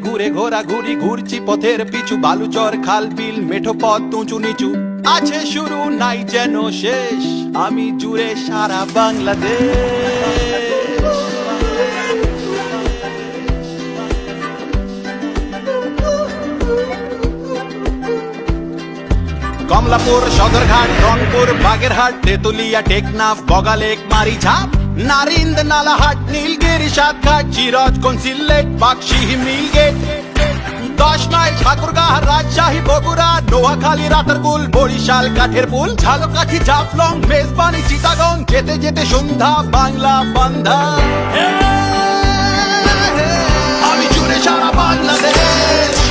ঘুরে ঘোরাঘুরি ঘুরছি পথের পিছু, বালুচর খাল বিল মেঠো পথ উঁচু নিচু, আছে শুরু নাই যেন শেষ, আমি জুড়ে সারা বাংলাদেশ। কমলাপুর, সদরঘাট, রংপুর, বাগেরহাট, তেতুলিয়া, টেকনাফ, বগালেক, মারিঝাপ, নারিন্দ, নালাহাট, নীলগিরি, সাতঘাট, চিরজগঞ্জ, সিলেট, বাক্সি, মিলগেট, 10 মাইল, ঠাকুরগাঁ, রাজশাহী, বগুড়া, নোয়াখালী, রাতারগুল, বরিশাল, কাঠেরপুল, ঝালকাঠি, জাফলং, মেজবানি, চিটাগং, যেতে যেতে সন্ধ্যা, বাংলা বান্ধা, আমি জুড়ে সারা বাংলাদেশ।